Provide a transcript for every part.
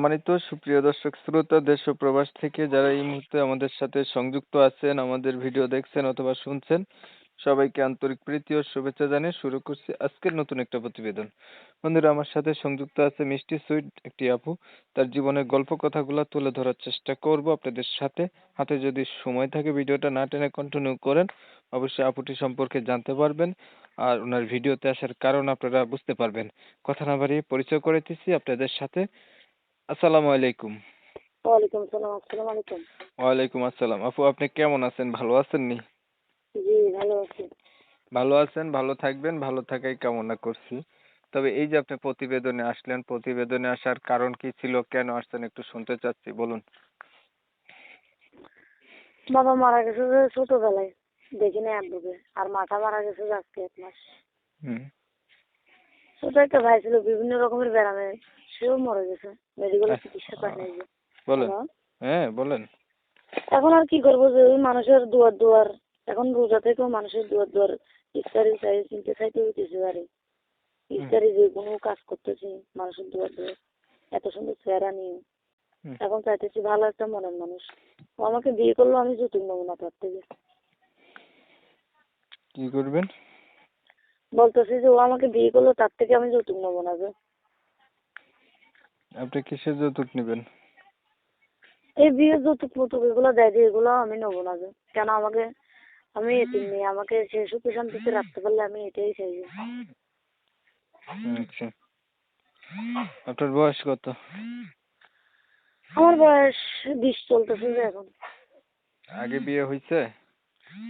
সম্মানিত সুপ্রিয় দর্শক শ্রোতা দেশ ও প্রবাস থেকে যারা এই মুহূর্তে আমাদের সাথে সংযুক্ত আছেন, আমাদের ভিডিও দেখছেন অথবা শুনছেন, সবাইকে আন্তরিক প্রীতি ও শুভেচ্ছা জানিয়ে শুরু করছি আজকের নতুন একটা প্রতিবেদন। বন্ধুরা, আমার সাথে সংযুক্ত আছে মিষ্টি সুইট একটি আপু। তার জীবনের গল্প কথাগুলো তুলে ধরার চেষ্টা করব আপনাদের সাথে। হাতে যদি সময় থাকে ভিডিওটা না টেনে কন্টিনিউ করেন, অবশ্যই আপুটি সম্পর্কে জানতে পারবেন আর ওনার ভিডিওতে আসার কারণ আপনারা বুঝতে পারবেন। কথা না বাড়িয়ে পরিচয় করে দিচ্ছি আপনাদের সাথে। আসসালামু আলাইকুম। ওয়ালাইকুম সালাম। আসসালামু আলাইকুম। ওয়ালাইকুম আসসালাম। আপু, আপনি কেমন আছেন? ভালো আছেন নি? জি, ভালো আছি। ভালো আছেন, ভালো থাকবেন, ভালো থাকাই কামনা করছি। তবে এই যে আপনি প্রতিবেদনে আসলেন, প্রতিবেদনে আসার কারণ কি ছিল? কেন আসছেন একটু শুনতে চাচ্ছি, বলুন। বাবা মারা গেছে যে ছোটবেলায়, দেখি নাই আব্বুকে। আর মাটা মারা গেছে যে আজকে 1 মাস। হুম। ছোট একটা ভাই ছিল, বিভিন্ন রকমের ব্যায়ামে সেও মরে গেছে, মেডিকেলে আহ, চিকিৎসা পায় নাই যে। বলেন। হ্যালো। হ্যাঁ, বলেন। এখন আর কি করবো, যে ওই মানুষের দুয়ার দুয়ার, এখন রোজা থেকেও মানুষের দুয়ার দুয়ার ইফতারি চাই, চিনতে চাইতে হইতেছে। আরে হুম, ইফতারি যে কোনো কাজ করতেছি, মানুষের দুয়ার দুয়ার এত সুন্দর চেহারা নিয়ে হুম। এখন চাইতেছি ভালো একটা মনের মানুষ। ও আমাকে বিয়ে করলো, আমি যৌতুক নেবো না তার থেকে। কি করবেন? বলতেছি যে ও আমাকে বিয়ে করলো, তার থেকে আমি যৌতুক নেবো না। যে আপনি কিসের যৌতুক নেবেন? এই বিয়ের যৌতুক মতুক এগুলো দেয় যে, এগুলো আমি নেবো না। যে কেন আমাকে, আমি এতিম মেয়ে, আমাকে সে সুখে শান্তিতে রাখতে পারলে আমি এটাই চাই। যে আচ্ছা। আপনার বয়স কত? আমার বয়স 20 চলতেছে যে এখন। আগে বিয়ে হয়েছে?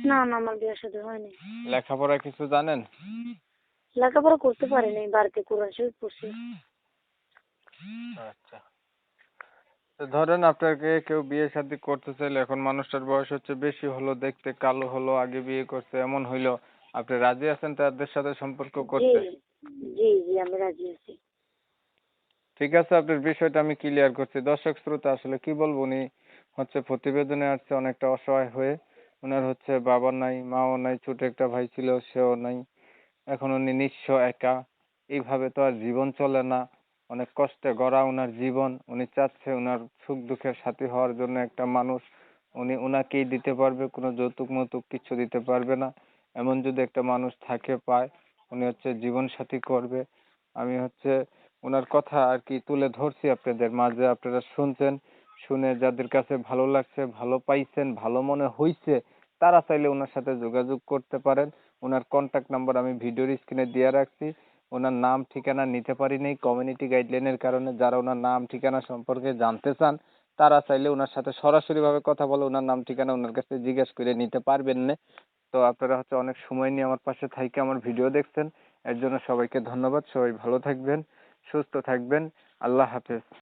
না না, আমার বিয়ের সাথে হয়নি। লেখাপড়া কিছু জানেন? লেখাপড়া করতে পারিনি, বাড়িতে কোরআন শরীফ পড়ছি। আচ্ছা। তো ধরেন আপনাকে কেউ বিয়ে শাদী করতে চাইলে, এখন মানুষটার বয়স হচ্ছে বেশি হলো, দেখতে কালো হলো, আগে বিয়ে করছে, এমন হইলো, আপনি রাজি আছেন তাদের সাথে সম্পর্ক জি করতে? জি জি, আমি রাজি আছি। ঠিক আছে, আপনার বিষয়টা আমি ক্লিয়ার করছি। দর্শক শ্রোতা, আসলে কি বলবো, উনি হচ্ছে প্রতিবেদনে আসছে অনেকটা অসহায় হয়ে। ওনার হচ্ছে বাবা নাই, মাও নাই, ছোট একটা ভাই ছিল, সেও নাই। এখন উনি নিঃস্ব, একা। এইভাবে তো আর জীবন চলে না। অনেক কষ্টে গড়া উনার জীবন। উনি চাচ্ছে উনার সুখ দুঃখের সাথী হওয়ার জন্য একটা মানুষ। উনি উনাকেই দিতে পারবে, কোনো যৌতুক মৌতুক কিছু দিতে পারবে না। এমন যদি একটা মানুষ থাকে, পায়, উনি হচ্ছে জীবন সাথী করবে। আমি হচ্ছে ওনার কথা আর কি তুলে ধরছি আপনাদের মাঝে, আপনারা শুনছেন। শুনে যাদের কাছে ভালো লাগছে, ভালো পাইছেন, ভালো মনে হইছে, তারা চাইলে ওনার সাথে যোগাযোগ করতে পারেন। ওনার কন্ট্যাক্ট নাম্বার আমি ভিডিওর স্ক্রিনে দিয়ে রাখছি। ওনার নাম ঠিকানা নিতে পারি নাই কমিউনিটি গাইডলাইনের কারণে। যারা ওনার নাম ঠিকানা সম্পর্কে জানতে চান, তারা চাইলে ওনার সাথে সরাসরি ভাবে কথা বলে ওনার নাম ঠিকানা ওনার কাছে জিজ্ঞেস করে নিতে পারবেন না। তো আপনারা হচ্ছে অনেক সময় নিয়ে আমার পাশে থাইকে আমার ভিডিও দেখছেন, এর জন্য সবাইকে ধন্যবাদ। সবাই ভালো থাকবেন, সুস্থ থাকবেন। আল্লাহ হাফেজ।